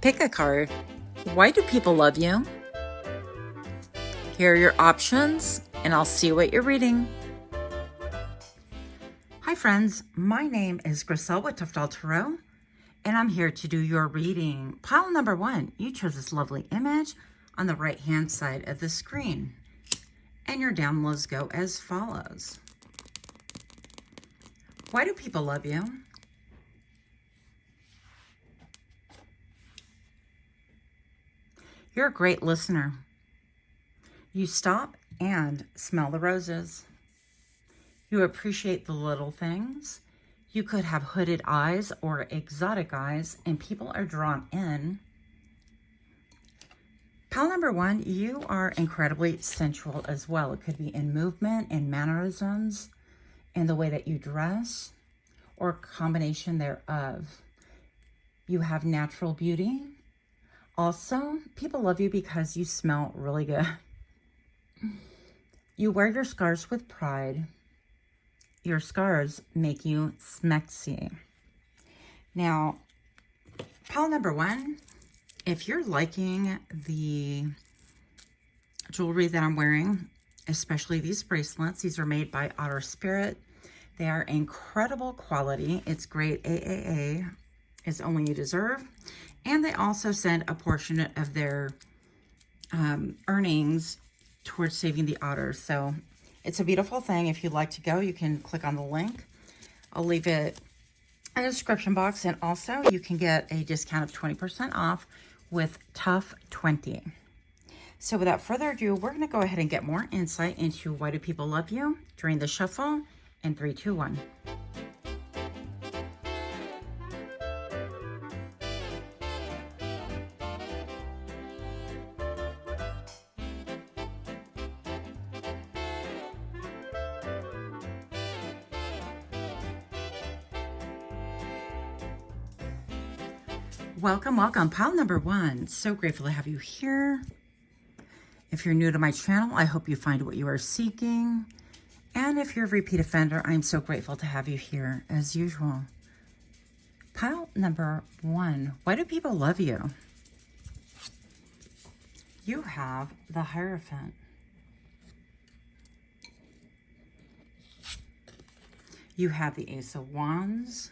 Pick a card. Why do people love you? Here are your options, and I'll see what you're reading. Hi friends, my name is Griselle with Toughdolltarot, and I'm here to do your reading. Pile number 1, you chose this lovely image on the right hand side of the screen. And your downloads go as follows. Why do people love you? You're a great listener. You stop and smell the roses. You appreciate the little things. You could have hooded eyes or exotic eyes, and people are drawn in. Pile number 1, you are incredibly sensual as well. It could be in movement, in mannerisms, in the way that you dress, or a combination thereof. You have natural beauty. Also, people love you because you smell really good. You wear your scars with pride. Your scars make you smexy. Now, pile number 1, if you're liking the jewelry that I'm wearing, especially these bracelets, these are made by Otter Spirit. They are incredible quality. It's grade AAA, is only you deserve. And they also send a portion of their earnings towards saving the otters. So it's a beautiful thing. If you'd like to go, you can click on the link. I'll leave it in the description box. And also you can get a discount of 20% off with Tough20. So without further ado, we're going to go ahead and get more insight into why do people love you during the shuffle in 3, 2, 1. Welcome, welcome. Pile number 1. So grateful to have you here. If you're new to my channel, I hope you find what you are seeking. And if you're a repeat offender, I'm so grateful to have you here as usual. Pile number 1. Why do people love you? You have the Hierophant. You have the Ace of Wands.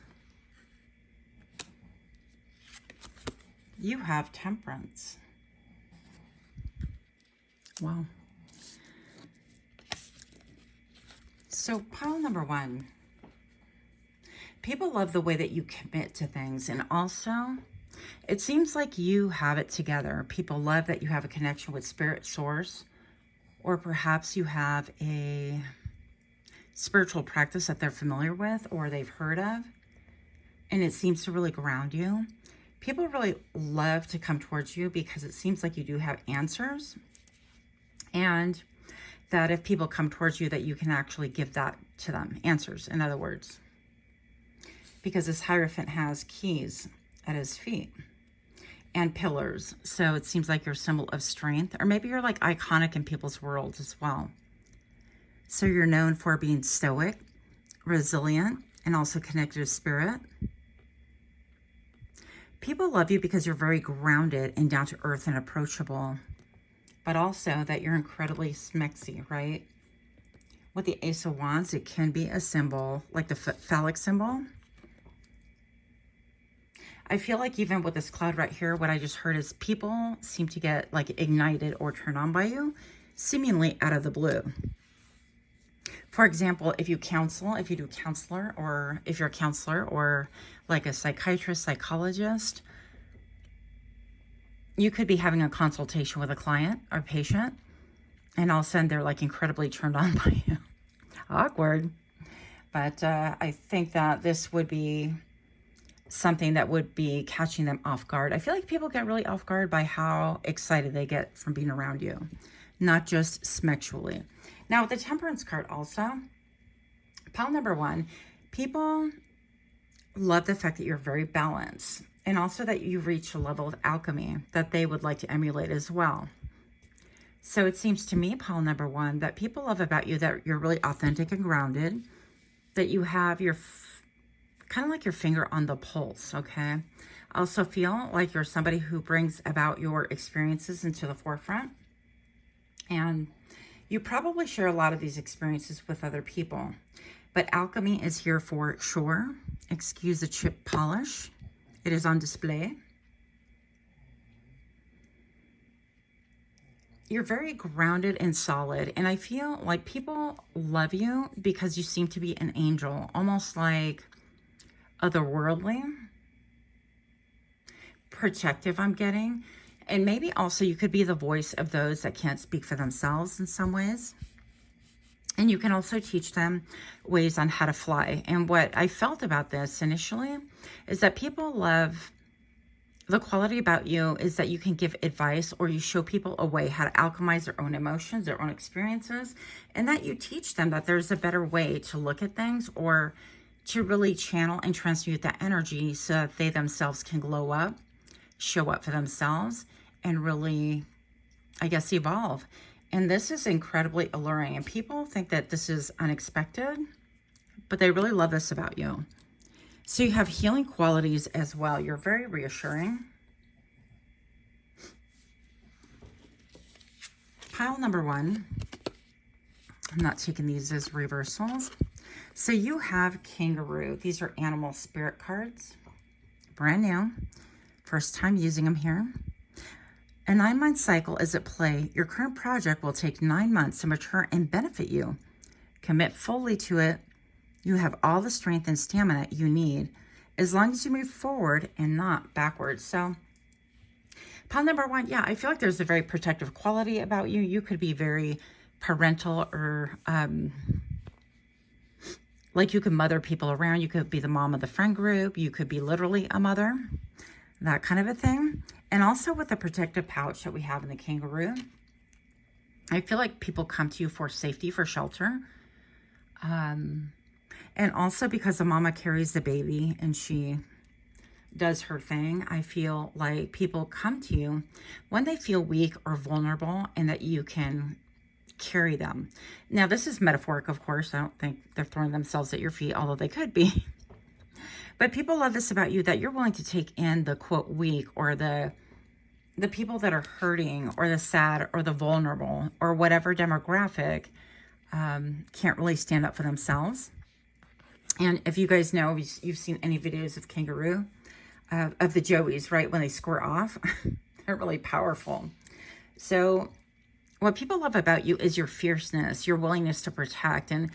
You have Temperance. Wow. So pile number 1. People love the way that you commit to things. And also, it seems like you have it together. People love that you have a connection with Spirit Source. Or perhaps you have a spiritual practice that they're familiar with or they've heard of. And it seems to really ground you. People really love to come towards you because it seems like you do have answers. And that if people come towards you, that you can actually give that to them. Answers, in other words. Because this Hierophant has keys at his feet. And pillars. So it seems like you're a symbol of strength. Or maybe you're like iconic in people's worlds as well. So you're known for being stoic, resilient, and also connected to spirit. People love you because you're very grounded and down to earth and approachable, but also that you're incredibly smexy, right? With the Ace of Wands, it can be a symbol, like the phallic symbol. I feel like even with this cloud right here, what I just heard is people seem to get like ignited or turned on by you, seemingly out of the blue. For example, if you counsel, if you do counselor, or if you're a counselor or like a psychiatrist, psychologist, you could be having a consultation with a client or patient, and all of a sudden they're like incredibly turned on by you. Awkward. But I think that this would be something that would be catching them off guard. I feel like people get really off guard by how excited they get from being around you, not just smexually. Now, with the Temperance card also, pile number 1, people love the fact that you're very balanced and also that you've reached a level of alchemy that they would like to emulate as well. So it seems to me, pile number 1, that people love about you that you're really authentic and grounded, that you have your kind of like your finger on the pulse, okay, I also feel like you're somebody who brings about your experiences into the forefront. And you probably share a lot of these experiences with other people. But alchemy is here for sure. Excuse the chip polish. It is on display. You're very grounded and solid. And I feel like people love you because you seem to be an angel. Almost like otherworldly. Protective, I'm getting. And maybe also you could be the voice of those that can't speak for themselves in some ways. And you can also teach them ways on how to fly. And what I felt about this initially is that people love the quality about you is that you can give advice, or you show people a way how to alchemize their own emotions, their own experiences, and that you teach them that there's a better way to look at things, or to really channel and transmute that energy so that they themselves can glow up, show up for themselves, and really, I guess, evolve. And this is incredibly alluring. And people think that this is unexpected, but they really love this about you. So you have healing qualities as well. You're very reassuring. Pile number 1. I'm not taking these as reversals. So you have kangaroo. These are animal spirit cards. Brand new. First time using them here. A 9-month cycle is at play. Your current project will take 9 months to mature and benefit you. Commit fully to it. You have all the strength and stamina you need as long as you move forward and not backwards. So pile number 1, yeah, I feel like there's a very protective quality about you. You could be very parental, or like you could mother people around. You could be the mom of the friend group. You could be literally a mother, that kind of a thing. And also with the protective pouch that we have in the kangaroo, I feel like people come to you for safety, for shelter. And also because the mama carries the baby and she does her thing, I feel like people come to you when they feel weak or vulnerable, and that you can carry them. Now, this is metaphoric, of course. I don't think they're throwing themselves at your feet, although they could be. But people love this about you, that you're willing to take in the, quote, weak, or the people that are hurting, or the sad, or the vulnerable, or whatever demographic can't really stand up for themselves. And if you guys know, you've seen any videos of kangaroo, of the joeys, right, when they square off, they're really powerful. So what people love about you is your fierceness, your willingness to protect. And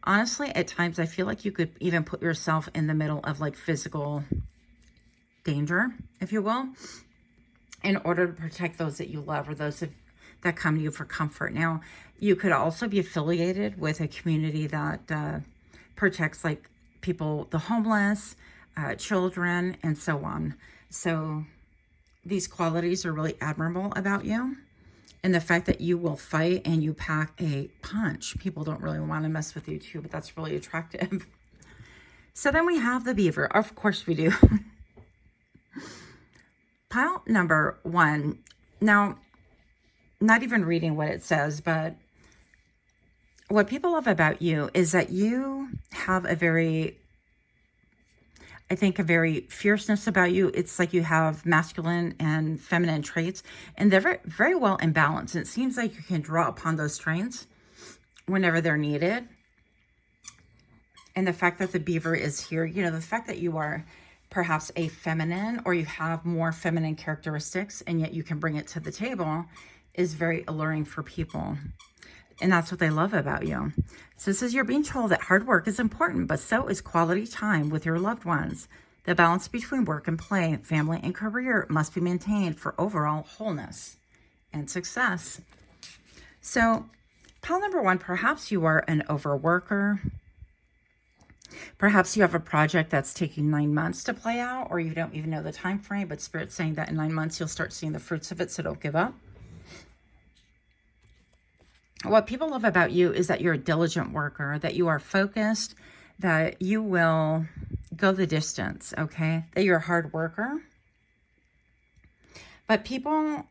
honestly, at times, I feel like you could even put yourself in the middle of like physical danger, if you will, in order to protect those that you love, or those that come to you for comfort. Now, you could also be affiliated with a community that protects like people, the homeless, children, and so on. So these qualities are really admirable about you. And the fact that you will fight and you pack a punch. People don't really want to mess with you too, but that's really attractive. So then we have the beaver. Of course we do. Pile number 1. Now, not even reading what it says, but what people love about you is that you have a very, I think, a very fierceness about you. It's like you have masculine and feminine traits, and they're very, very well in balance. It seems like you can draw upon those strengths whenever they're needed. And the fact that the beaver is here, you know, the fact that you are perhaps a feminine, or you have more feminine characteristics, and yet you can bring it to the table, is very alluring for people. And that's what they love about you. So it says you're being told that hard work is important, but so is quality time with your loved ones. The balance between work and play, family and career must be maintained for overall wholeness and success. So pile number 1, perhaps you are an overworker. Perhaps you have a project that's taking 9 months to play out, or you don't even know the time frame, but Spirit's saying that in 9 months you'll start seeing the fruits of it, so don't give up. What people love about you is that you're a diligent worker, that you are focused, that you will go the distance, okay? That you're a hard worker. But people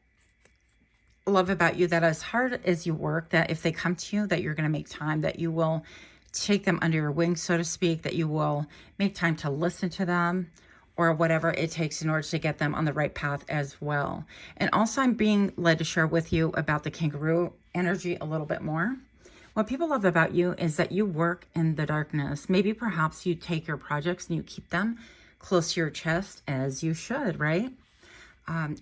love about you that as hard as you work, that if they come to you, that you're going to make time, that you will take them under your wing, so to speak, that you will make time to listen to them, or whatever it takes in order to get them on the right path as well. And also I'm being led to share with you about the kangaroo energy a little bit more. What people love about you is that you work in the darkness. Maybe perhaps you take your projects and you keep them close to your chest, as you should, right?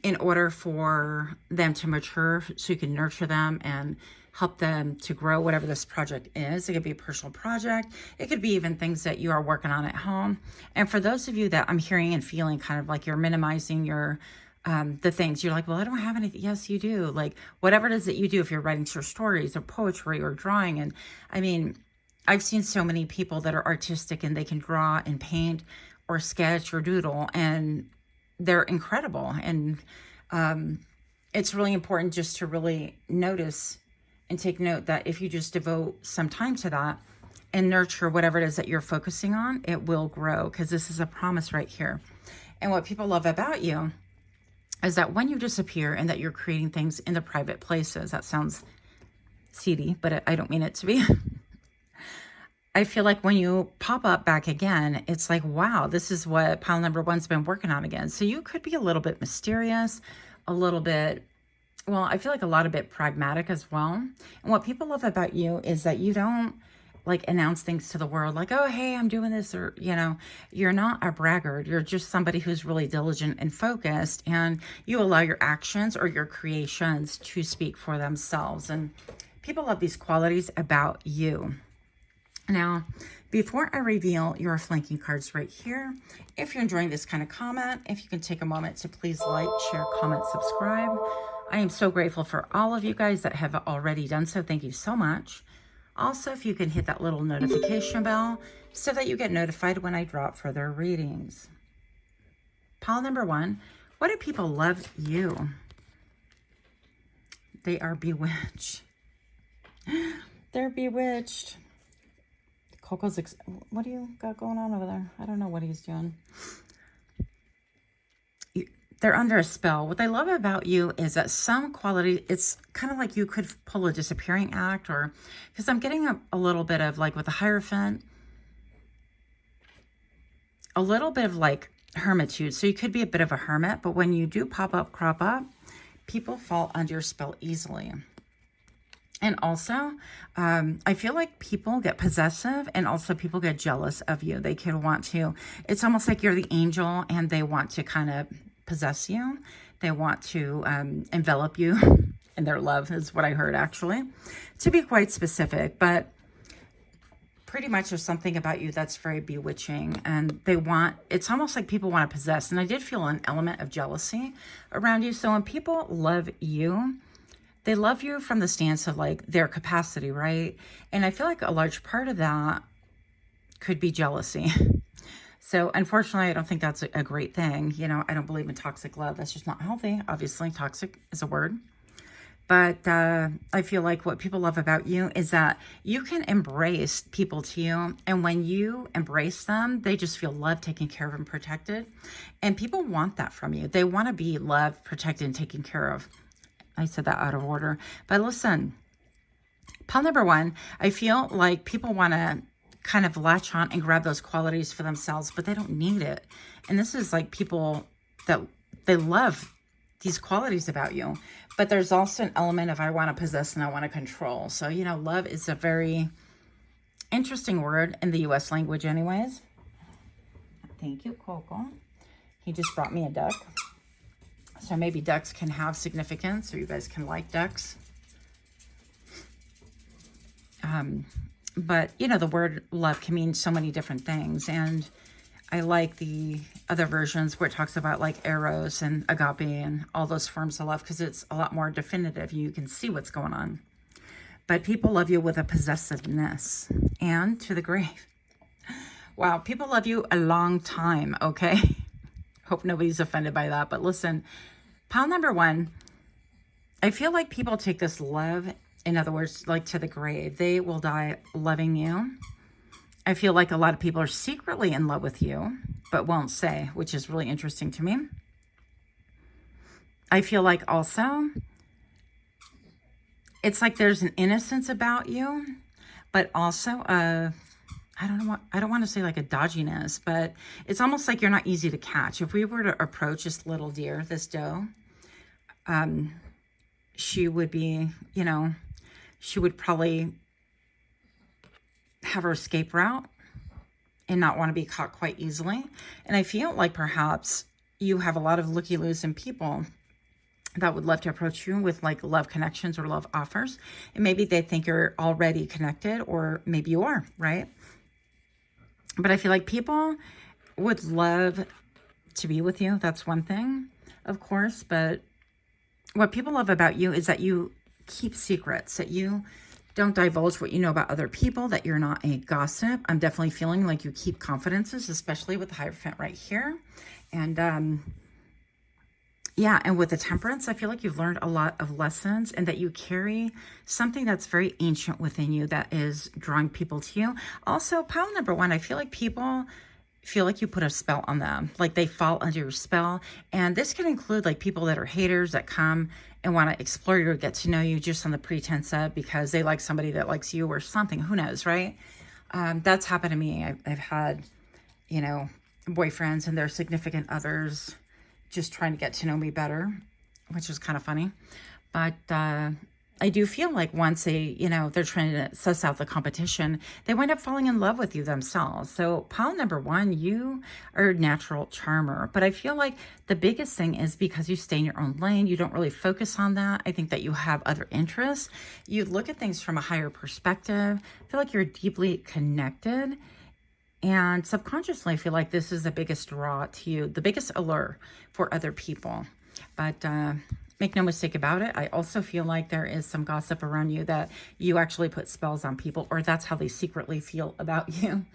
In order for them to mature, so you can nurture them and help them to grow, whatever this project is. It could be a personal project. It could be even things that you are working on at home. And for those of you that I'm hearing and feeling kind of like you're minimizing your the things, you're like, well, I don't have anything. Yes, you do. Like whatever it is that you do, if you're writing short stories or poetry or drawing. And I mean, I've seen so many people that are artistic and they can draw and paint or sketch or doodle, and they're incredible. And it's really important just to really notice and take note that if you just devote some time to that and nurture whatever it is that you're focusing on, it will grow, because this is a promise right here. And what people love about you is that when you disappear and that you're creating things in the private places, that sounds seedy, but I don't mean it to be. I feel like when you pop up back again, it's like, wow, this is what pile number one's been working on again. So you could be a little bit mysterious, a little bit, well, I feel like a lot of bit pragmatic as well. And what people love about you is that you don't like announce things to the world like, oh, hey, I'm doing this, or, you know, you're not a braggart. You're just somebody who's really diligent and focused, and you allow your actions or your creations to speak for themselves. And people love these qualities about you. Now, before I reveal your flanking cards right here, if you're enjoying this kind of comment, if you can take a moment to please like, share, comment, subscribe. I am so grateful for all of you guys that have already done so. Thank you so much. Also, if you can hit that little notification bell so that you get notified when I drop further readings. Pile number one, what do people love you? They are bewitched. They're bewitched. Coco's, what do you got going on over there? I don't know what he's doing. They're under a spell. What they love about you is that some quality, it's kind of like you could pull a disappearing act, or because I'm getting a little bit of like with the Hierophant, a little bit of like hermitude. So you could be a bit of a hermit, but when you do pop up, crop up, people fall under your spell easily. And also, I feel like people get possessive, and also people get jealous of you. They could want to, it's almost like you're the angel and they want to kind of possess you. They want to envelop you in their love, is what I heard, actually, to be quite specific. But pretty much there's something about you that's very bewitching, and they want, it's almost like people want to possess. And I did feel an element of jealousy around you. So when people love you, they love you from the stance of like their capacity, right? And I feel like a large part of that could be jealousy. So unfortunately, I don't think that's a great thing. You know, I don't believe in toxic love. That's just not healthy. Obviously, toxic is a word. But I feel like what people love about you is that you can embrace people to you. And when you embrace them, they just feel loved, taken care of, and protected. And people want that from you. They want to be loved, protected, and taken care of. I said that out of order. But listen, pile number one, I feel like people want to kind of latch on and grab those qualities for themselves, but they don't need it. And this is like people that they love these qualities about you. But there's also an element of I want to possess and I want to control. So, you know, love is a very interesting word in the U.S. language anyways. Thank you, Coco. He just brought me a duck. So maybe ducks can have significance, or you guys can like ducks. But, you know, the word love can mean so many different things. And I like the other versions where it talks about like eros and agape and all those forms of love, because it's a lot more definitive. You can see what's going on. But people love you with a possessiveness and to the grave. Wow, people love you a long time, okay? Hope nobody's offended by that. But listen, pile number one, I feel like people take this love, in other words, like to the grave. They will die loving you. I feel like a lot of people are secretly in love with you, but won't say, which is really interesting to me. I feel like also, it's like there's an innocence about you, but also I don't want to say like a dodginess, but it's almost like you're not easy to catch. If we were to approach this little deer, this doe, she would be, you know, she would probably have her escape route and not want to be caught quite easily. And I feel like perhaps you have a lot of looky-loos and people that would love to approach you with like love connections or love offers. And maybe they think you're already connected, or maybe you are, right? But I feel like people would love to be with you. That's one thing, of course. But what people love about you is that you keep secrets, that you don't divulge what you know about other people, that you're not a gossip. I'm definitely feeling like you keep confidences, especially with the Hierophant right here. And yeah, and with the Temperance, I feel like you've learned a lot of lessons, and that you carry something that's very ancient within you that is drawing people to you. Also, pile number 1, I feel like people feel like you put a spell on them, like they fall under your spell. And this can include like people that are haters that come and want to explore you or get to know you just on the pretense of because they like somebody that likes you or something. Who knows, right? That's happened to me. I've had, you know, boyfriends and their significant others just trying to get to know me better, which is kind of funny. But I do feel like once they, you know, they're trying to suss out the competition, they wind up falling in love with you themselves. So pile number 1, you are a natural charmer. But I feel like the biggest thing is because you stay in your own lane, you don't really focus on that. I think that you have other interests. You look at things from a higher perspective. I feel like you're deeply connected. And subconsciously, I feel like this is the biggest draw to you, the biggest allure for other people. But make no mistake about it, I also feel like there is some gossip around you that you actually put spells on people, or that's how they secretly feel about you.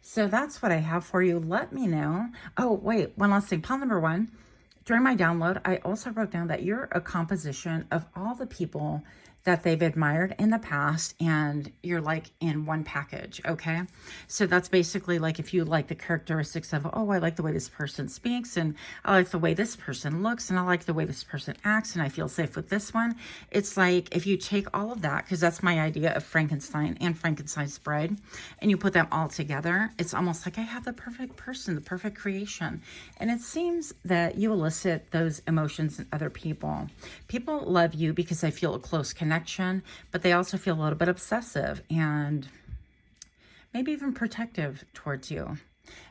So that's what I have for you. Let me know. Oh, wait, one last thing. Pile number 1, during my download, I also wrote down that you're a composition of all the people that they've admired in the past, and you're like in one package, okay? So that's basically like if you like the characteristics of, oh, I like the way this person speaks, and I like the way this person looks, and I like the way this person acts, and I feel safe with this one. It's like if you take all of that, because that's my idea of Frankenstein and Frankenstein's bride, and you put them all together, it's almost like I have the perfect person, the perfect creation. And it seems that you elicit those emotions in other people. People love you because they feel a close connection, but they also feel a little bit obsessive and maybe even protective towards you.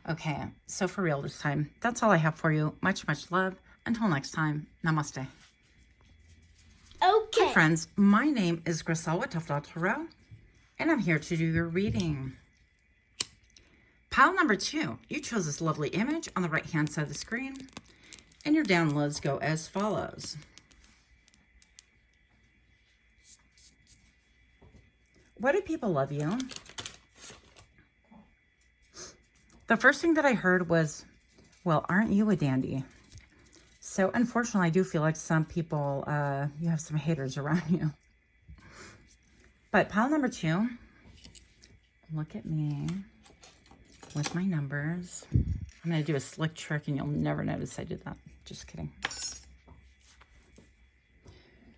Okay, so for real this time, that's all I have for you. Much, much love. Until next time, namaste. Okay. Hi friends, my name is Griselle with Toughdolltarot, and I'm here to do your reading. Pile number 2, you chose this lovely image on the right hand side of the screen, and your downloads go as follows. Why do people love you? The first thing that I heard was, well, aren't you a dandy? So unfortunately, I do feel like some people, you have some haters around you. But pile number 2, look at me with my numbers. I'm going to do a slick trick and you'll never notice I did that. Just kidding.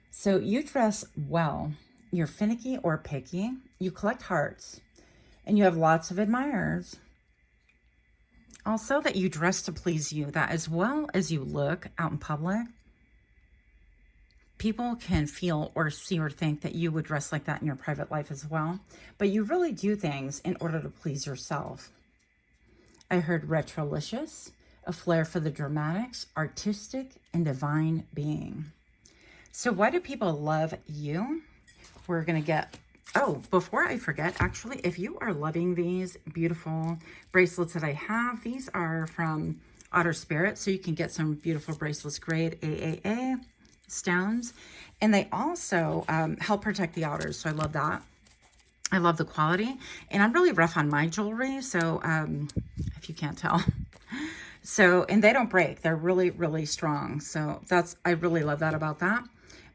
So you dress well. You're finicky or picky. You collect hearts. And you have lots of admirers. Also that you dress to please you. That as well as you look out in public, people can feel or see or think that you would dress like that in your private life as well. But you really do things in order to please yourself. I heard retrolicious, a flair for the dramatics, artistic, and divine being. So why do people love you? We're going to get, oh, before I forget, actually, if you are loving these beautiful bracelets that I have, these are from Otter Spirit, so you can get some beautiful bracelets, grade AAA stones, and they also help protect the otters, so I love that. I love the quality, and I'm really rough on my jewelry, so if you can't tell. So, and they don't break. They're really, really strong, so I really love that about that.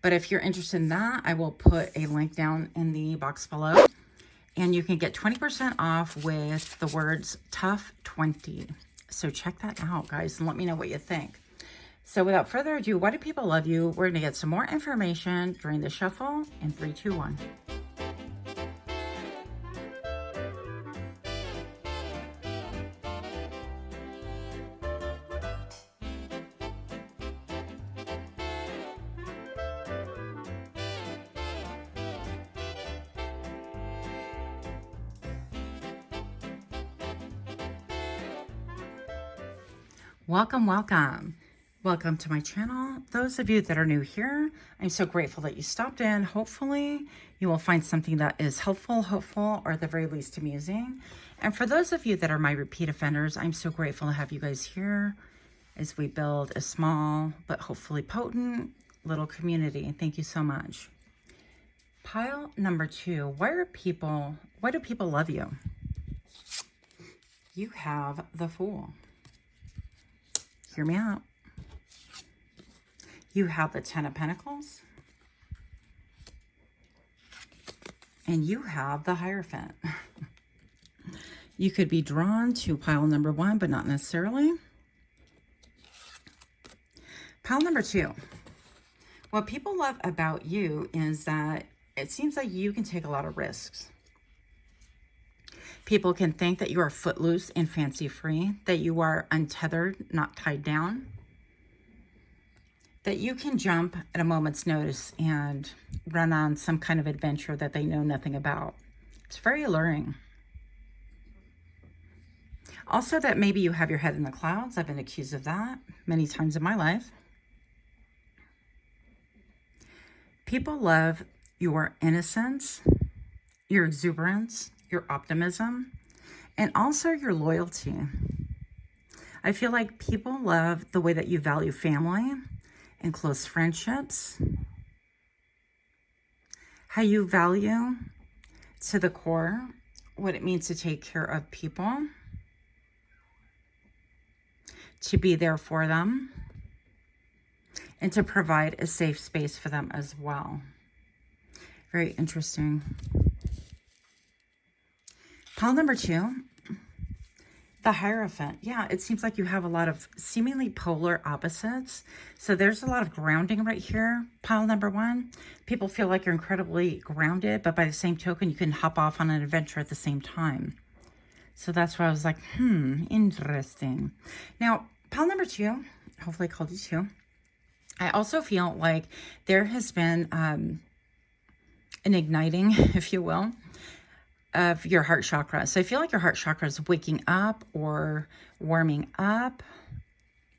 But if you're interested in that, I will put a link down in the box below. And you can get 20% off with the words Tough20. So check that out, guys, and let me know what you think. So without further ado, why do people love you? We're going to get some more information during the shuffle in 3, 2, 1. Welcome, welcome. Welcome to my channel. Those of you that are new here, I'm so grateful that you stopped in. Hopefully you will find something that is helpful, hopeful, or at the very least amusing. And for those of you that are my repeat offenders, I'm so grateful to have you guys here as we build a small but hopefully potent little community. Thank you so much. Pile number 2, why do people love you? You have the Fool. Hear me out. You have the Ten of Pentacles. And you have the Hierophant. You could be drawn to pile number 1, but not necessarily. Pile number 2. What people love about you is that it seems like you can take a lot of risks. People can think that you are footloose and fancy-free, that you are untethered, not tied down, that you can jump at a moment's notice and run on some kind of adventure that they know nothing about. It's very alluring. Also, that maybe you have your head in the clouds. I've been accused of that many times in my life. People love your innocence, your exuberance, your optimism, and also your loyalty. I feel like people love the way that you value family and close friendships, how you value to the core what it means to take care of people, to be there for them, and to provide a safe space for them as well. Very interesting. Pile number 2, the Hierophant. Yeah, it seems like you have a lot of seemingly polar opposites. So there's a lot of grounding right here. Pile number 1. People feel like you're incredibly grounded, but by the same token, you can hop off on an adventure at the same time. So that's why I was like, interesting. Now, pile number 2, hopefully I called you 2. I also feel like there has been an igniting, if you will, of your heart chakra. So I feel like your heart chakra is waking up or warming up,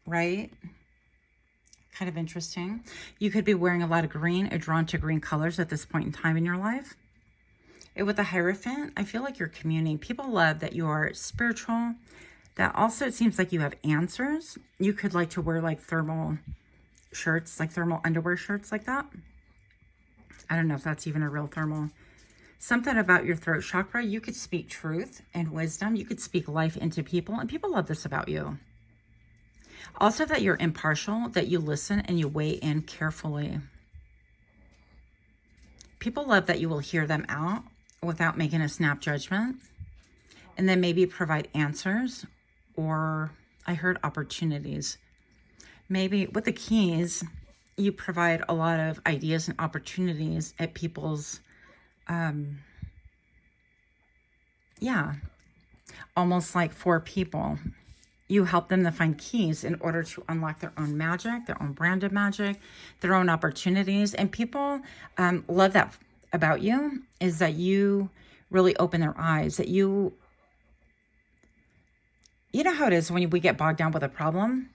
right? Kind of interesting. You could be wearing a lot of green or drawn to green colors at this point in time in your life. And with the Hierophant, I feel like you're communing. People love that you are spiritual. That also, it seems like you have answers. You could like to wear like thermal shirts, like thermal underwear shirts like that. I don't know if that's even a real thermal. Something about your throat chakra, you could speak truth and wisdom. You could speak life into people, and people love this about you. Also that you're impartial, that you listen and you weigh in carefully. People love that you will hear them out without making a snap judgment, and then maybe provide answers, or I heard opportunities. Maybe with the keys, you provide a lot of ideas and opportunities at people's almost like for people. You help them to find keys in order to unlock their own magic, their own brand of magic, their own opportunities. And people love that about you, is that you really open their eyes, that you know how it is when we get bogged down with a problem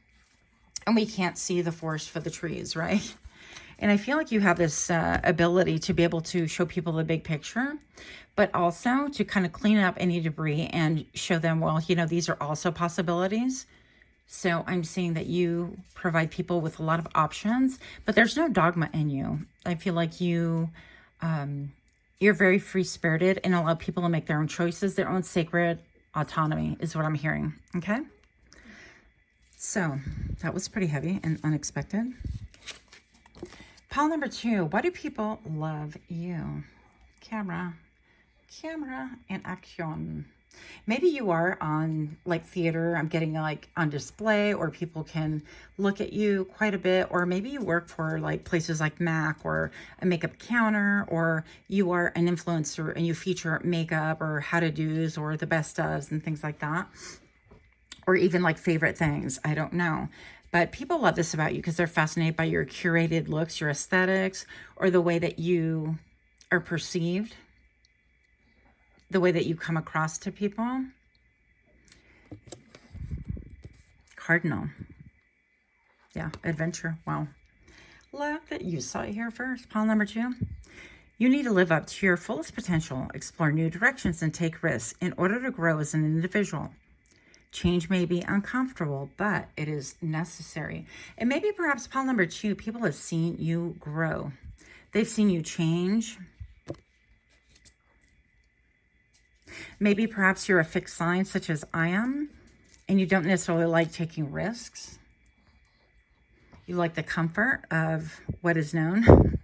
and we can't see the forest for the trees, right? And I feel like you have this ability to be able to show people the big picture, but also to kind of clean up any debris and show them, well, you know, these are also possibilities. So I'm seeing that you provide people with a lot of options, but there's no dogma in you. I feel like you're very free-spirited and allow people to make their own choices, their own sacred autonomy is what I'm hearing, okay? So that was pretty heavy and unexpected. Pile number 2, why do people love you? Camera, and action. Maybe you are on like theater, I'm getting like on display, or people can look at you quite a bit, or maybe you work for like places like MAC or a makeup counter, or you are an influencer and you feature makeup or how-to-dos or the best ofs and things like that, or even like favorite things, I don't know. But people love this about you because they're fascinated by your curated looks, your aesthetics, or the way that you are perceived, the way that you come across to people. Cardinal. Yeah, adventure. Wow. Love that you saw it here first. Pile number 2. You need to live up to your fullest potential, explore new directions, and take risks in order to grow as an individual. Change may be uncomfortable, but it is necessary. And maybe perhaps pile number 2, people have seen you grow. They've seen you change. Maybe perhaps you're a fixed sign such as I am, and you don't necessarily like taking risks. You like the comfort of what is known.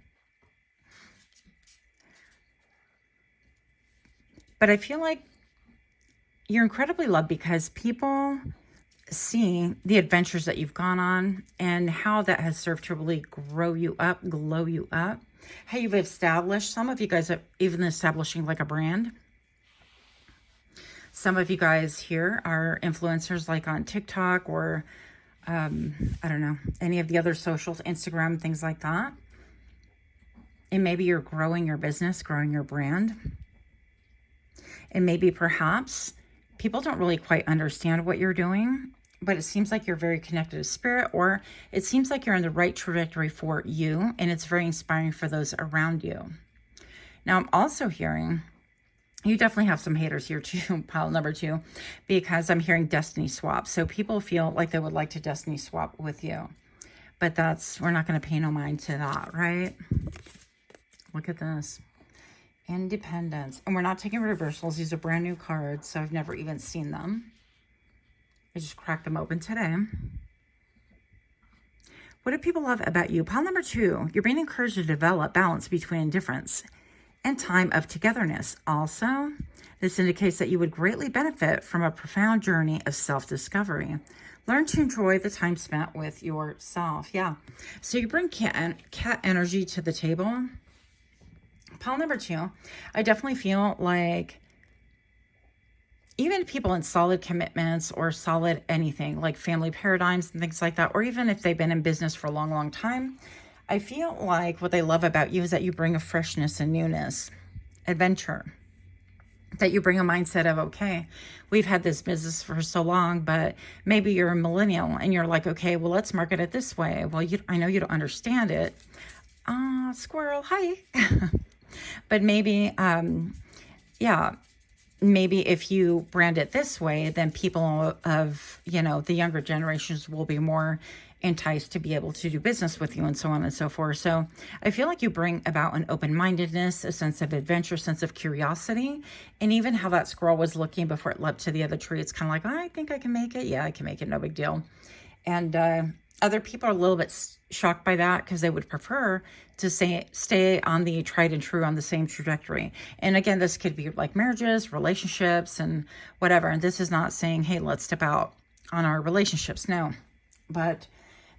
But I feel like you're incredibly loved because people see the adventures that you've gone on and how that has served to really grow you up, glow you up. How you've established, some of you guys are even establishing like a brand. Some of you guys here are influencers like on TikTok or, I don't know, any of the other socials, Instagram, things like that. And maybe you're growing your business, growing your brand. And maybe perhaps people don't really quite understand what you're doing, but it seems like you're very connected to spirit, or it seems like you're in the right trajectory for you, and it's very inspiring for those around you. Now, I'm also hearing you definitely have some haters here too, pile number 2, because I'm hearing destiny swap. So people feel like they would like to destiny swap with you, but we're not going to pay no mind to that, right? Look at this. Independence. And we're not taking reversals. These are brand new cards, so I've never even seen them. I just cracked them open today. What do people love about you? Pile number 2, you're being encouraged to develop balance between indifference and time of togetherness. Also, this indicates that you would greatly benefit from a profound journey of self-discovery. Learn to enjoy the time spent with yourself. Yeah. So you bring cat energy to the table. Pile number 2, I definitely feel like even people in solid commitments or solid anything like family paradigms and things like that, or even if they've been in business for a long, long time, I feel like what they love about you is that you bring a freshness and newness, adventure, that you bring a mindset of, okay, we've had this business for so long, but maybe you're a millennial and you're like, okay, well, let's market it this way. Well, I know you don't understand it. Squirrel, hi. But maybe, yeah, maybe if you brand it this way, then people of, the younger generations will be more enticed to be able to do business with you and so on and so forth. So I feel like you bring about an open-mindedness, a sense of adventure, sense of curiosity, and even how that squirrel was looking before it leapt to the other tree. It's kind of like, I think I can make it. Yeah, I can make it. No big deal. And other people are a little bit shocked by that because they would prefer to stay on the tried and true, on the same trajectory. And again, this could be like marriages, relationships, and whatever. And this is not saying, hey, let's step out on our relationships. No, but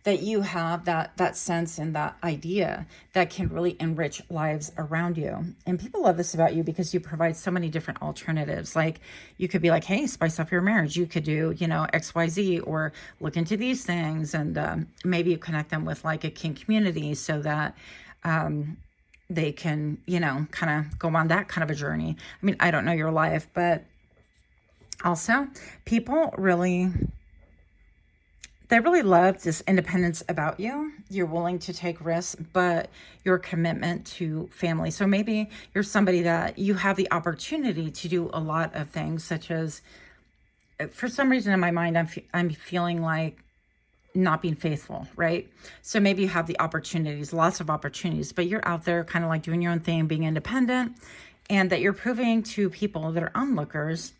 that you have that sense and that idea that can really enrich lives around you. And people love this about you because you provide so many different alternatives. Like you could be like, hey, spice up your marriage. You could do, XYZ, or look into these things. And maybe you connect them with like a kink community so that they can, kind of go on that kind of a journey. I mean, I don't know your life, but also people they really love this independence about you. You're willing to take risks, but your commitment to family. So maybe you're somebody that you have the opportunity to do a lot of things, such as, for some reason in my mind, I'm feeling like not being faithful, right? So maybe you have the opportunities, lots of opportunities, but you're out there kind of like doing your own thing, being independent, and that you're proving to people that are onlookers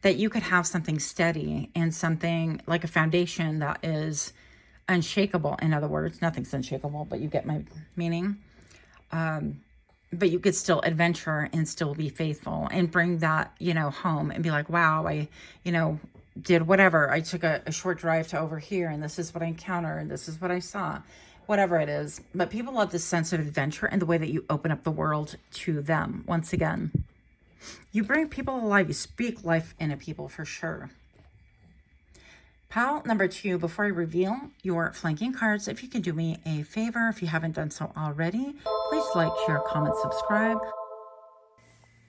that you could have something steady and something like a foundation that is unshakable. In other words, nothing's unshakable, but you get my meaning. But you could still adventure and still be faithful and bring that, home and be like, wow, I, did whatever. I took a short drive to over here and this is what I encountered and this is what I saw, whatever it is. But people love this sense of adventure and the way that you open up the world to them. Once again, you bring people alive. You speak life into people for sure. Pile number 2, before I reveal your flanking cards, if you can do me a favor, if you haven't done so already, please like, share, comment, subscribe.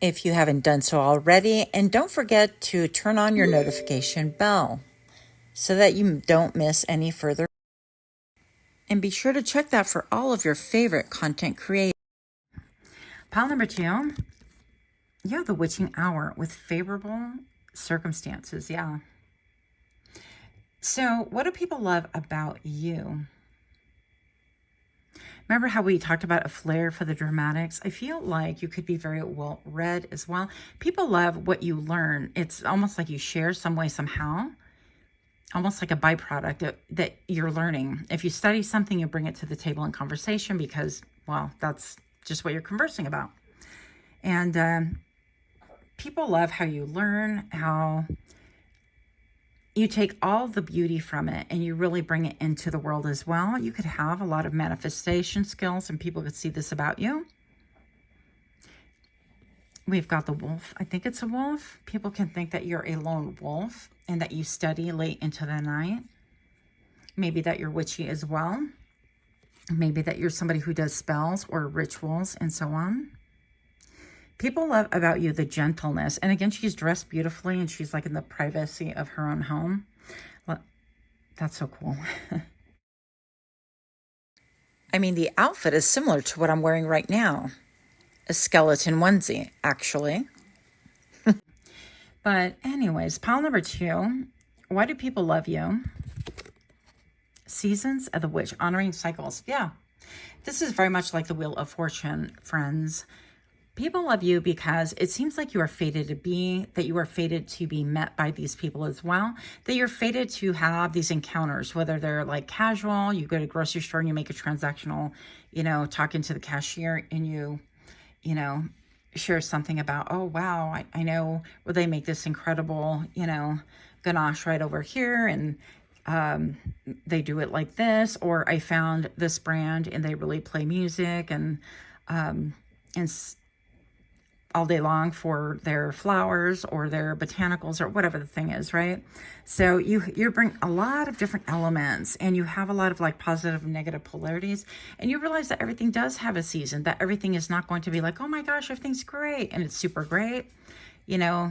If you haven't done so already, and don't forget to turn on your notification bell. so that you don't miss any further. And be sure to check that for all of your favorite content creators. Pile number 2, yeah, the witching hour with favorable circumstances. Yeah. So what do people love about you? Remember how we talked about a flair for the dramatics? I feel like you could be very well read as well. People love what you learn. It's almost like you share some way, somehow. Almost like a byproduct that you're learning. If you study something, you bring it to the table in conversation because, well, that's just what you're conversing about. And people love how you learn, how you take all the beauty from it and you really bring it into the world as well. You could have a lot of manifestation skills and people could see this about you. We've got the wolf. I think it's a wolf. People can think that you're a lone wolf and that you study late into the night. Maybe that you're witchy as well. Maybe that you're somebody who does spells or rituals and so on. People love about you the gentleness. And again, she's dressed beautifully and she's like in the privacy of her own home. Well, that's so cool. I mean, the outfit is similar to what I'm wearing right now. A skeleton onesie, actually. But anyways, pile number 2. Why do people love you? Seasons of the Witch, honoring cycles. Yeah, this is very much like the Wheel of Fortune, friends. People love you because it seems like you are fated to be, that you are fated to be met by these people as well, that you're fated to have these encounters, whether they're like casual, you go to a grocery store and you make a transactional, talking to the cashier and you share something about, oh, wow, I know where they make this incredible, ganache right over here and they do it like this, or I found this brand and they really play music and all day long for their flowers or their botanicals or whatever the thing is, right? So you bring a lot of different elements and you have a lot of like positive and negative polarities, and you realize that everything does have a season, that everything is not going to be like, oh my gosh, everything's great and it's super great, and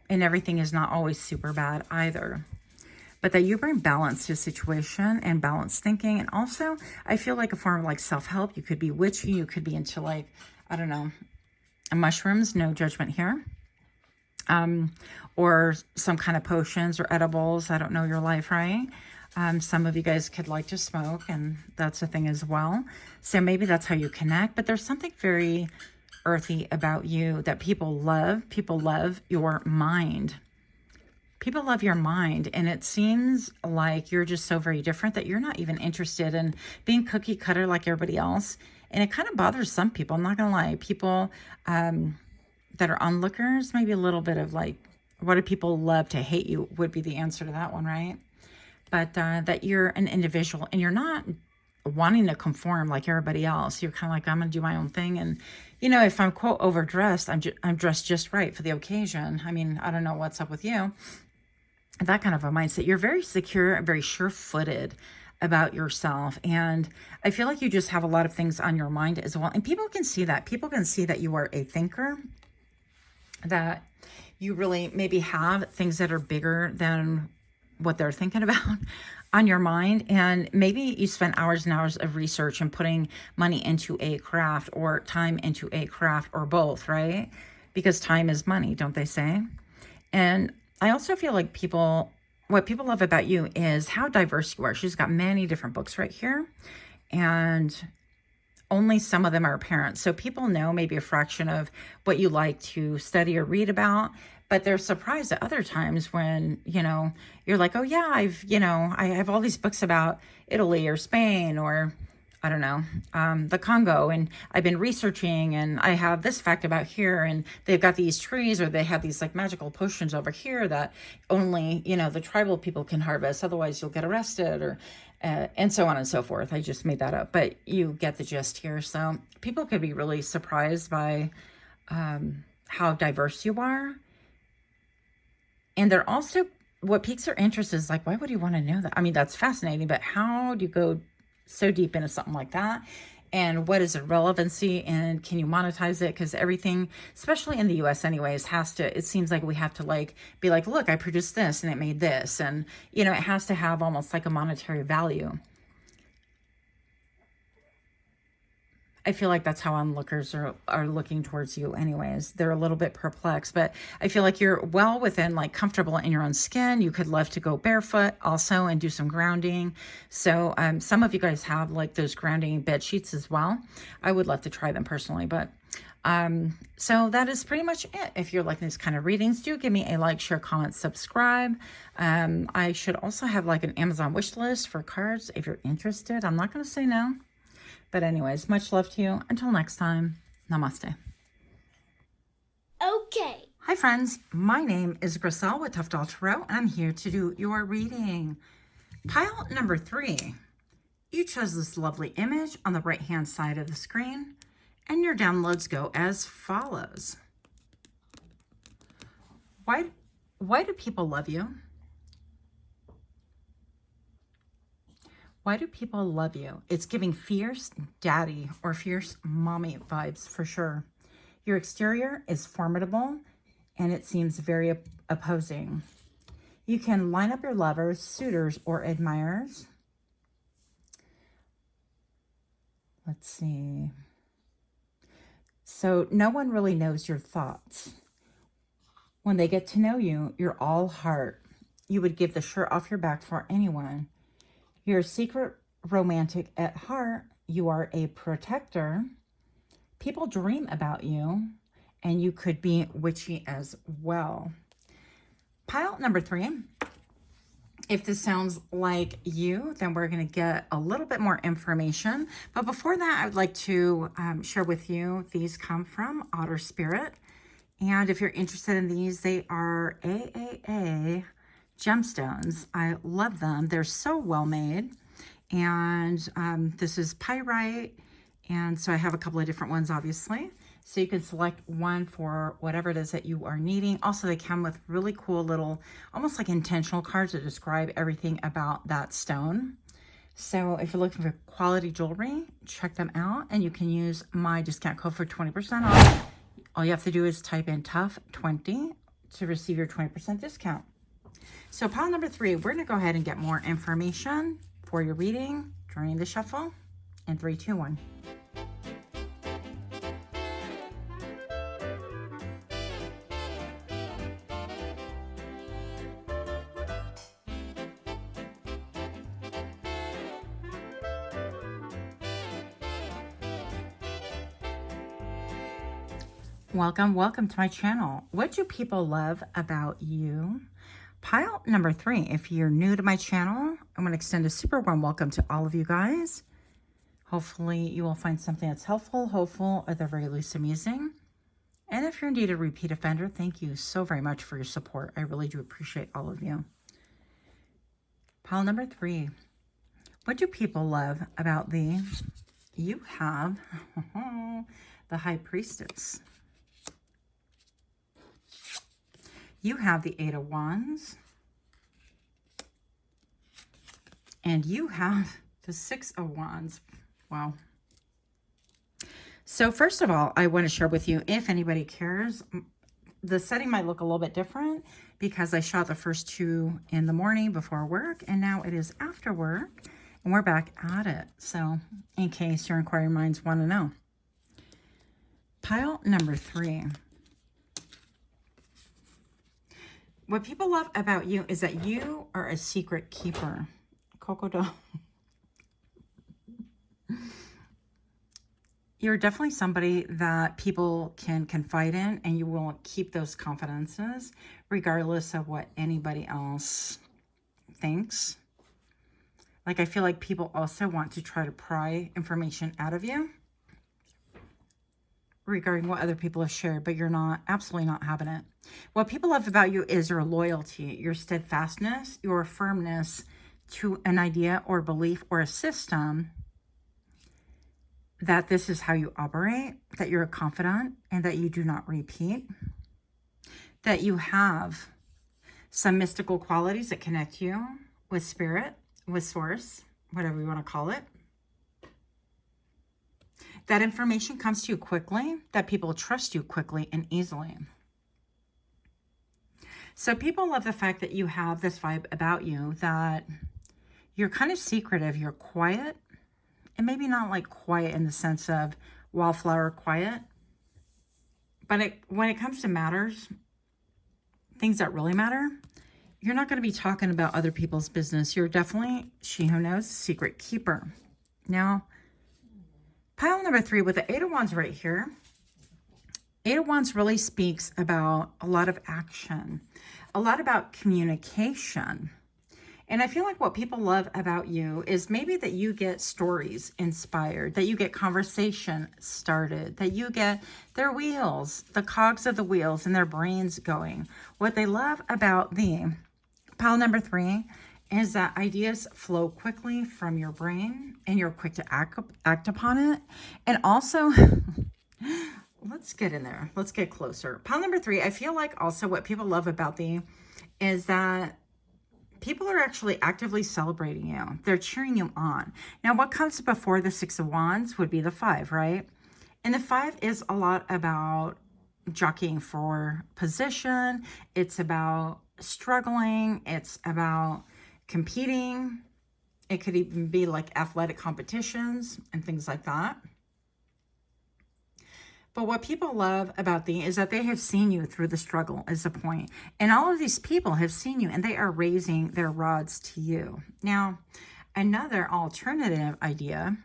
everything is not always super bad either. But that you bring balance to a situation and balanced thinking. And also, I feel like a form of like self-help. You could be witchy. You could be into like, I don't know, mushrooms, no judgment here. Or some kind of potions or edibles. I don't know your life, right? Some of you guys could like to smoke, and that's a thing as well. So maybe that's how you connect. But there's something very earthy about you that people love. People love your mind. People love your mind, and it seems like you're just so very different that you're not even interested in being cookie cutter like everybody else. And it kind of bothers some people. I'm not going to lie. People that are onlookers, maybe a little bit of like, what do people love to hate you would be the answer to that one, right? But that you're an individual and you're not wanting to conform like everybody else. You're kind of like, I'm going to do my own thing. And, if I'm, quote, overdressed, I'm dressed just right for the occasion. I mean, I don't know what's up with you. That kind of a mindset. You're very secure, very sure-footed about yourself. And I feel like you just have a lot of things on your mind as well. And people can see that. People can see that you are a thinker, that you really maybe have things that are bigger than what they're thinking about on your mind. And maybe you spend hours and hours of research and putting money into a craft or time into a craft or both, right? Because time is money, don't they say? And I also feel like what people love about you is how diverse you are. She's got many different books right here, and only some of them are apparent. So people know maybe a fraction of what you like to study or read about, but they're surprised at other times when, you're like, oh yeah, I have all these books about Italy or Spain or I don't know, the Congo, and I've been researching and I have this fact about here, and they've got these trees, or they have these like magical potions over here that only, the tribal people can harvest. Otherwise you'll get arrested, or, and so on and so forth. I just made that up, but you get the gist here. So people could be really surprised by, how diverse you are. And they're also, what piques their interest is like, why would you want to know that? I mean, that's fascinating, but how do you go so deep into something like that? and what is the relevancy, and can you monetize it? Because everything, especially in the US anyways, has to, it seems like we have to like be like, look, I produced this and it made this, and you know, it has to have almost like a monetary value. I feel like that's how onlookers are looking towards you anyways. They're a little bit perplexed, but I feel like you're well within, like, comfortable in your own skin. You could love to go barefoot also and do some grounding. So some of you guys have like those grounding bed sheets as well. I would love to try them personally, but so that is pretty much it. If you're liking these kind of readings, do give me a like, share, comment, subscribe. I should also have like an Amazon wish list for cards if you're interested. I'm not going to say no. But anyways, much love to you. Until next time, namaste. Okay. Hi friends, my name is Griselle with Toughdolltarot, and I'm here to do your reading. Pile number 3. You chose this lovely image on the right hand side of the screen, and your downloads go as follows. Why do people love you? Why do people love you? It's giving fierce daddy or fierce mommy vibes for sure. Your exterior is formidable and it seems very opposing. You can line up your lovers, suitors, or admirers. Let's see. So no one really knows your thoughts. When they get to know you, you're all heart. You would give the shirt off your back for anyone. You're a secret romantic at heart. You are a protector. People dream about you, and you could be witchy as well. Pile number 3. If this sounds like you, then we're going to get a little bit more information. But before that, I would like to share with you, these come from Otter Spirit. And if you're interested in these, they are AAA gemstones. I love them. They're so well made. And this is pyrite. And so I have a couple of different ones, obviously. So you can select one for whatever it is that you are needing. Also, they come with really cool little, almost like intentional cards that describe everything about that stone. So if you're looking for quality jewelry, check them out. And you can use my discount code for 20% off. All you have to do is type in Tough20 to receive your 20% discount. So pile number 3, we're going to go ahead and get more information for your reading during the shuffle in 3, 2, 1. Welcome to my channel. What do people love about you? Pile number 3, if you're new to my channel, I'm going to extend a super warm welcome to all of you guys. Hopefully you will find something that's helpful, hopeful, or at the very least amusing. And if you're indeed a repeat offender, thank you so very much for your support. I really do appreciate all of you. Pile number 3, what do people love about thee? You have the High Priestess. You have the 8 of Wands. And you have the 6 of Wands. Wow. So first of all, I want to share with you, if anybody cares, the setting might look a little bit different because I shot the first 2 in the morning before work, and now it is after work, and we're back at it. So in case your inquiring minds want to know. Pile number 3. What people love about you is that you are a secret keeper. Coco doll. You're definitely somebody that people can confide in, and you will keep those confidences regardless of what anybody else thinks. Like, I feel like people also want to try to pry information out of you regarding what other people have shared, but you're not, absolutely not having it. What people love about you is your loyalty, your steadfastness, your firmness to an idea or belief or a system, that this is how you operate, that you're a confidant, and that you do not repeat, that you have some mystical qualities that connect you with spirit, with source, whatever you want to call it. That information comes to you quickly, that people trust you quickly and easily. So people love the fact that you have this vibe about you, that you're kind of secretive, you're quiet, and maybe not like quiet in the sense of wallflower quiet, but when it comes to matters, things that really matter, you're not going to be talking about other people's business. You're definitely, she who knows, secret keeper. Now, pile number 3 with the 8 of Wands right here. 8 of Wands really speaks about a lot of action, a lot about communication. And I feel like what people love about you is maybe that you get stories inspired, that you get conversation started, that you get their wheels, the cogs of the wheels and their brains going. What they love about the pile number 3 is that ideas flow quickly from your brain and you're quick to act upon it. And also, let's get in there. Let's get closer. Pile number 3, I feel like also what people love about thee is that people are actually actively celebrating you. They're cheering you on. Now, what comes before the 6 of Wands would be the 5, right? And the 5 is a lot about jockeying for position. It's about struggling. It's about competing. It could even be like athletic competitions and things like that. But what people love about thee is that they have seen you through the struggle is the point. And all of these people have seen you and they are raising their rods to you. Now, another alternative idea,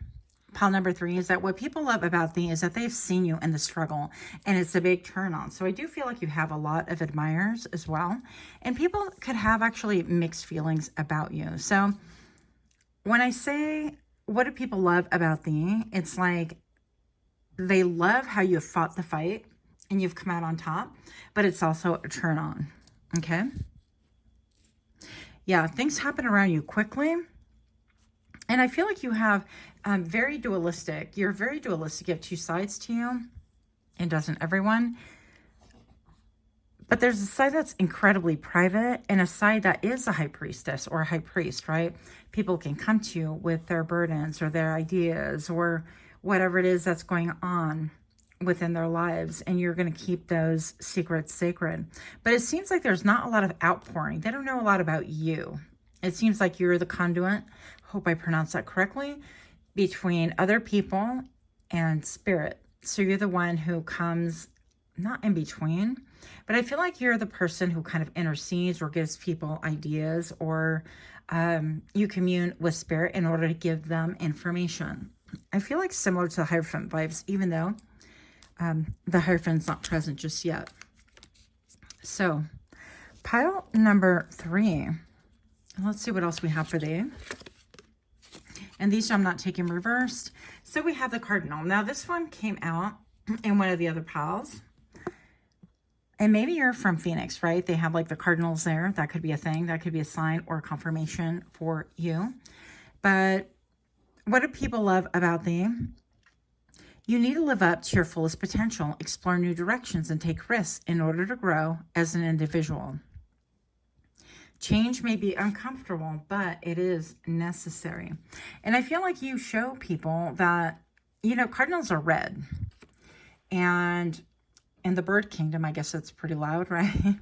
pile number 3, is that what people love about thee is that they've seen you in the struggle and it's a big turn on. So I do feel like you have a lot of admirers as well. And people could have actually mixed feelings about you. So when I say, what do people love about thee? It's like, they love how you fought the fight and you've come out on top, but it's also a turn on. Okay. Yeah. Things happen around you quickly. And I feel like you have very dualistic. You're very dualistic. You have 2 sides to you. And doesn't everyone? But there's a side that's incredibly private and a side that is a high priestess or a high priest, right? People can come to you with their burdens or their ideas or whatever it is that's going on within their lives, and you're going to keep those secrets sacred. But it seems like there's not a lot of outpouring. They don't know a lot about you. It seems like you're the conduit, hope I pronounced that correctly, between other people and spirit. So you're the one who comes, not in between, but I feel like you're the person who kind of intercedes or gives people ideas, or you commune with spirit in order to give them information. I feel like similar to the Hierophant vibes, even though the Hierophant's not present just yet. So, pile number 3. Let's see what else we have for thee. And these I'm not taking reversed. So we have the Cardinal. Now, this one came out in one of the other piles. And maybe you're from Phoenix, right? They have like the cardinals there. That could be a thing. That could be a sign or a confirmation for you. But what do people love about thee? You need to live up to your fullest potential, explore new directions, and take risks in order to grow as an individual. Change may be uncomfortable, but it is necessary. And I feel like you show people that, you know, cardinals are red. And in the bird kingdom, I guess that's pretty loud, right?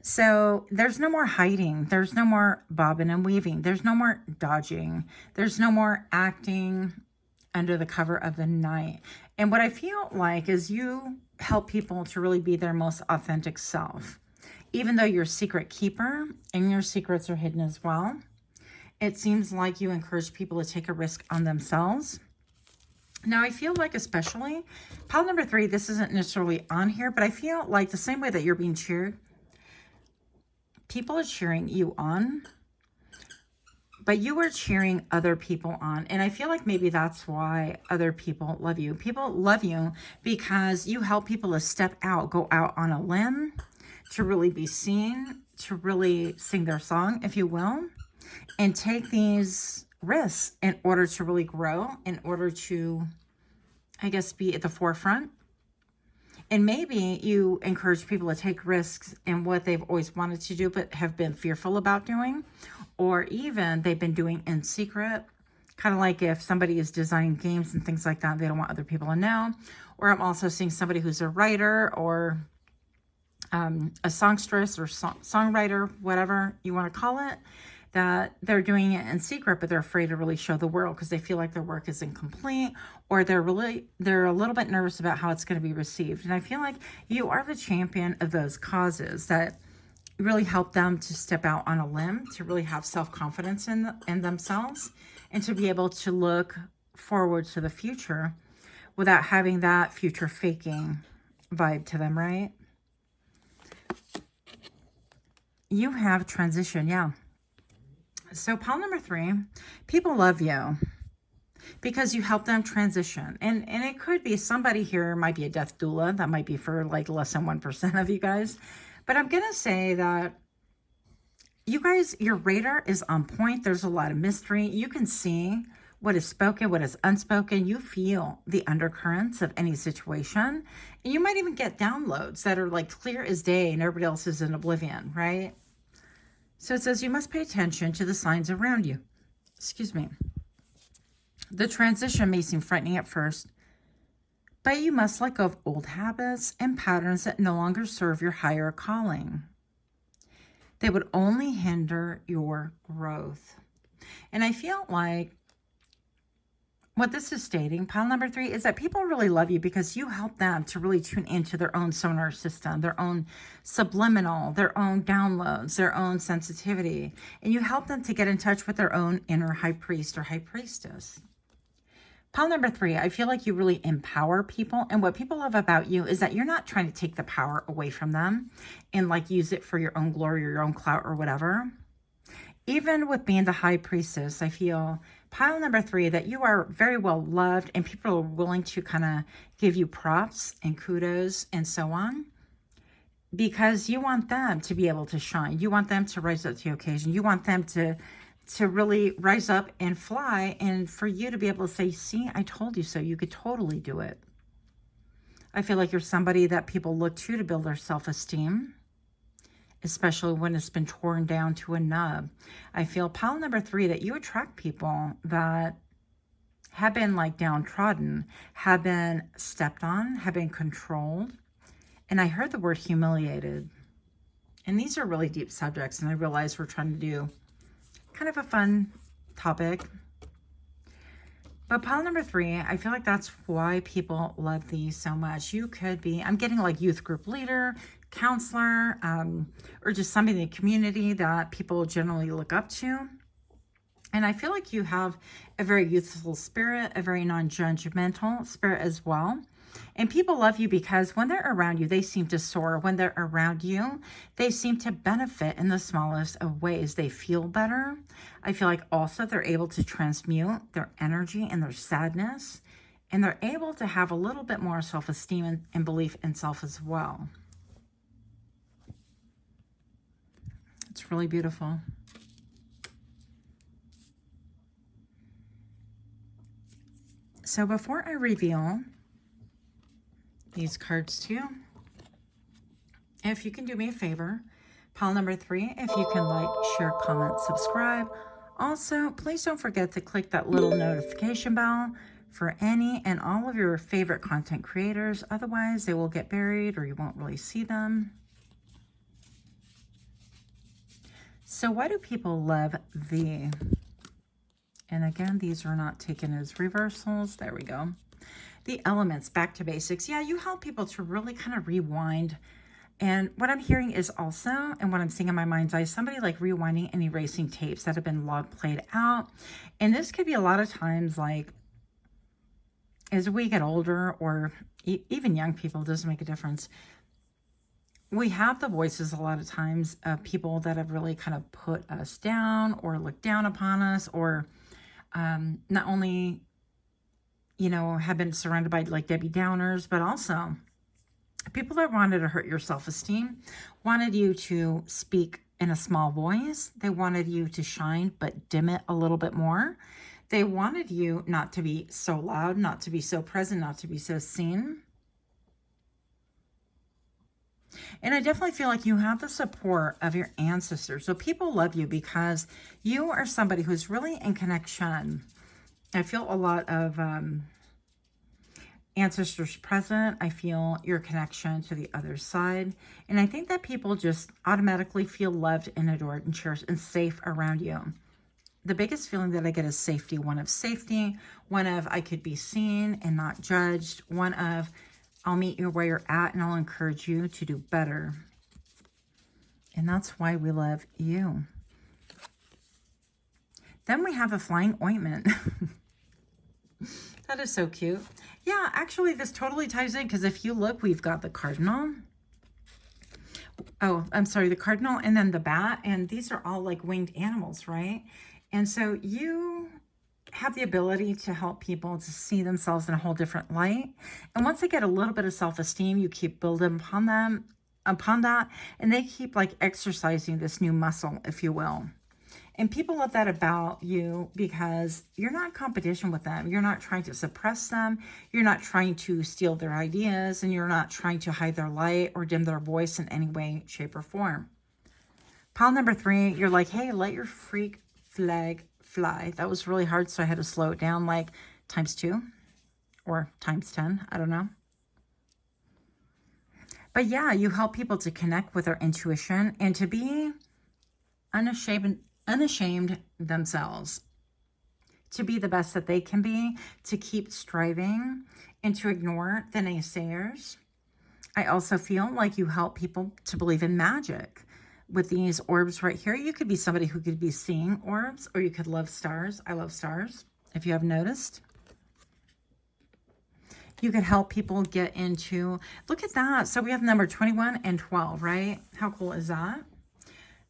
So there's no more hiding. There's no more bobbing and weaving. There's no more dodging. There's no more acting under the cover of the night. And what I feel like is you help people to really be their most authentic self. Even though you're a secret keeper and your secrets are hidden as well, it seems like you encourage people to take a risk on themselves. Now, I feel like especially pile number 3, this isn't necessarily on here, but I feel like the same way that you're being cheered, people are cheering you on, but you are cheering other people on. And I feel like maybe that's why other people love you. People love you because you help people to step out, go out on a limb, to really be seen, to really sing their song, if you will, and take these risks in order to really grow, in order to, I guess, be at the forefront. And maybe you encourage people to take risks in what they've always wanted to do but have been fearful about doing, or even they've been doing in secret Kind of like if somebody is designing games and things like that, they don't want other people to know. Or I'm also seeing somebody who's a writer or a songstress or songwriter, whatever you want to call it, that they're doing it in secret, but they're afraid to really show the world because they feel like their work is incomplete, or they're a little bit nervous about how it's going to be received. And I feel like you are the champion of those causes that really help them to step out on a limb, to really have self-confidence in themselves, and to be able to look forward to the future without having that future faking vibe to them, right? You have transition, yeah. So pile number 3, people love you because you help them transition. And it could be somebody here might be a death doula. That might be for like less than 1% of you guys. But I'm going to say that you guys, your radar is on point. There's a lot of mystery. You can see what is spoken, what is unspoken. You feel the undercurrents of any situation. And you might even get downloads that are like clear as day and everybody else is in oblivion, right? So it says you must pay attention to the signs around you. Excuse me. The transition may seem frightening at first, but you must let go of old habits and patterns that no longer serve your higher calling. They would only hinder your growth. And I feel like what this is stating, pile number 3, is that people really love you because you help them to really tune into their own sonar system, their own subliminal, their own downloads, their own sensitivity. And you help them to get in touch with their own inner high priest or high priestess. Pile number 3, I feel like you really empower people. And what people love about you is that you're not trying to take the power away from them and like use it for your own glory or your own clout or whatever. Even with being the high priestess, I feel pile number 3 that you are very well loved and people are willing to kind of give you props and kudos and so on because you want them to be able to shine. You want them to rise up to the occasion. You want them to really rise up and fly, and for you to be able to say, see, I told you so. You could totally do it. I feel like you're somebody that people look to build their self-esteem, especially when it's been torn down to a nub. I feel pile number 3 that you attract people that have been like downtrodden, have been stepped on, have been controlled. And I heard the word humiliated. And these are really deep subjects, and I realize we're trying to do kind of a fun topic. But pile number 3, I feel like that's why people love these so much. You could be, I'm getting like youth group leader, counselor, or just somebody in the community that people generally look up to. And I feel like you have a very youthful spirit, a very non-judgmental spirit as well. And people love you because when they're around you, they seem to soar. When they're around you, they seem to benefit in the smallest of ways. They feel better. I feel like also they're able to transmute their energy and their sadness. And they're able to have a little bit more self-esteem and belief in self as well. It's really beautiful. So before I reveal these cards to you, if you can do me a favor, pile number 3, if you can like, share, comment, subscribe. Also, please don't forget to click that little notification bell for any and all of your favorite content creators. Otherwise, they will get buried or you won't really see them. So why do people love thee? And again, these are not taken as reversals. There we go. The elements, back to basics. Yeah, you help people to really kind of rewind. And what I'm hearing is also, and what I'm seeing in my mind's eye, somebody like rewinding and erasing tapes that have been log played out. And this could be a lot of times like as we get older, or even young people, it doesn't make a difference. We have the voices a lot of times of people that have really kind of put us down or looked down upon us, or not only, you know, have been surrounded by like Debbie Downers, but also people that wanted to hurt your self-esteem, wanted you to speak in a small voice. They wanted you to shine, but dim it a little bit more. They wanted you not to be so loud, not to be so present, not to be so seen. And I definitely feel like you have the support of your ancestors. So people love you because you are somebody who's really in connection I feel a lot of ancestors present. I feel your connection to the other side. And I think that people just automatically feel loved and adored and cherished and safe around you. The biggest feeling that I get is safety. One of safety, one of I could be seen and not judged, one of I'll meet you where you're at and I'll encourage you to do better. And that's why we love you. Then we have a flying ointment. That is so cute. Yeah, actually, this totally ties in because if you look, we've got the cardinal. Oh, I'm sorry, the cardinal and then the bat. And these are all like winged animals, right? And so you have the ability to help people to see themselves in a whole different light. And once they get a little bit of self-esteem, you keep building upon that, and they keep like exercising this new muscle, if you will. And people love that about you because you're not in competition with them. You're not trying to suppress them. You're not trying to steal their ideas, and you're not trying to hide their light or dim their voice in any way, shape, or form. Pile number 3, you're like, hey, let your freak flag fly. That was really hard, so I had to slow it down like ×2 or ×10. I don't know. But yeah, you help people to connect with their intuition and to be unashamed themselves, to be the best that they can be, to keep striving and to ignore the naysayers. I also feel like you help people to believe in magic. With these orbs right here, you could be somebody who could be seeing orbs, or you could love stars. I love stars, if you have noticed. You could help people get into, look at that. So we have number 21 and 12, right? How cool is that?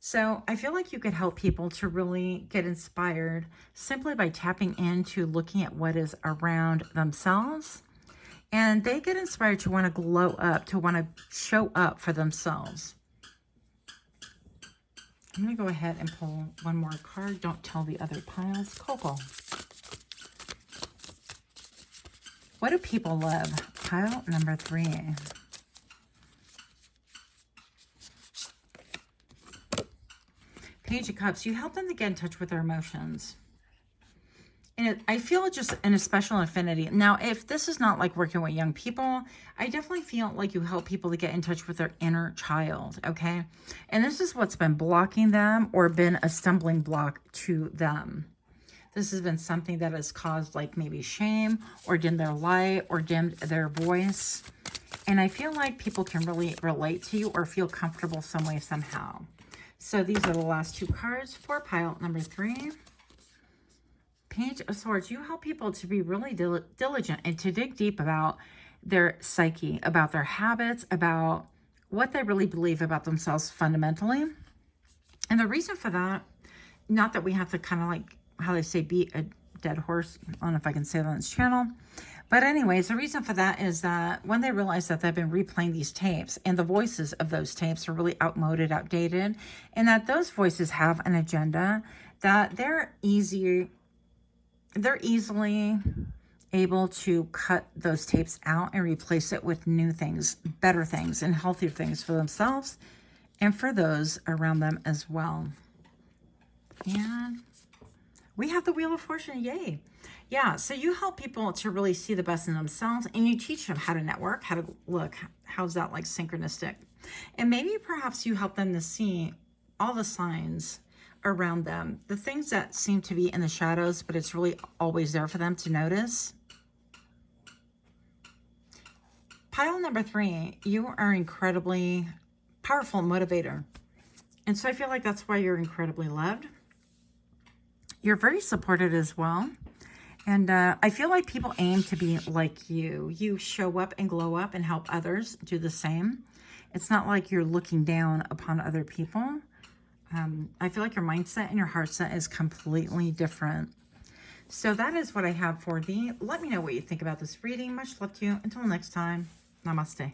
So I feel like you could help people to really get inspired simply by tapping into looking at what is around themselves. And they get inspired to want to glow up, to want to show up for themselves. I'm going to go ahead and pull one more card. Don't tell the other piles. Coco. What do people love? Pile number 3. Page of Cups. You help them to get in touch with their emotions. And I feel just in a special affinity. Now, if this is not like working with young people, I definitely feel like you help people to get in touch with their inner child, okay? And this is what's been blocking them or been a stumbling block to them. This has been something that has caused like maybe shame or dimmed their light or dimmed their voice. And I feel like people can really relate to you or feel comfortable some way, somehow. So these are the last 2 cards for pile number 3. Page of Swords. You help people to be really diligent and to dig deep about their psyche, about their habits, about what they really believe about themselves fundamentally. And the reason for that, not that we have to kind of like, how they say, beat a dead horse. I don't know if I can say that on this channel. But anyways, the reason for that is that when they realize that they've been replaying these tapes and the voices of those tapes are really outmoded, outdated, and that those voices have an agenda, that they're easily able to cut those tapes out and replace it with new things, better things, and healthier things for themselves and for those around them as well. And we have the Wheel of Fortune. Yay. Yeah, so you help people to really see the best in themselves, and you teach them how to network, how to look. How's that like synchronistic? And maybe perhaps you help them to see all the signs around them, the things that seem to be in the shadows, but it's really always there for them to notice. Pile number 3, you are incredibly powerful motivator. And so I feel like that's why you're incredibly loved. You're very supported as well. And I feel like people aim to be like you. You show up and glow up and help others do the same. It's not like you're looking down upon other people. I feel like your mindset and your heart set is completely different. So that is what I have for thee. Let me know what you think about this reading. Much love to you. Until next time, namaste.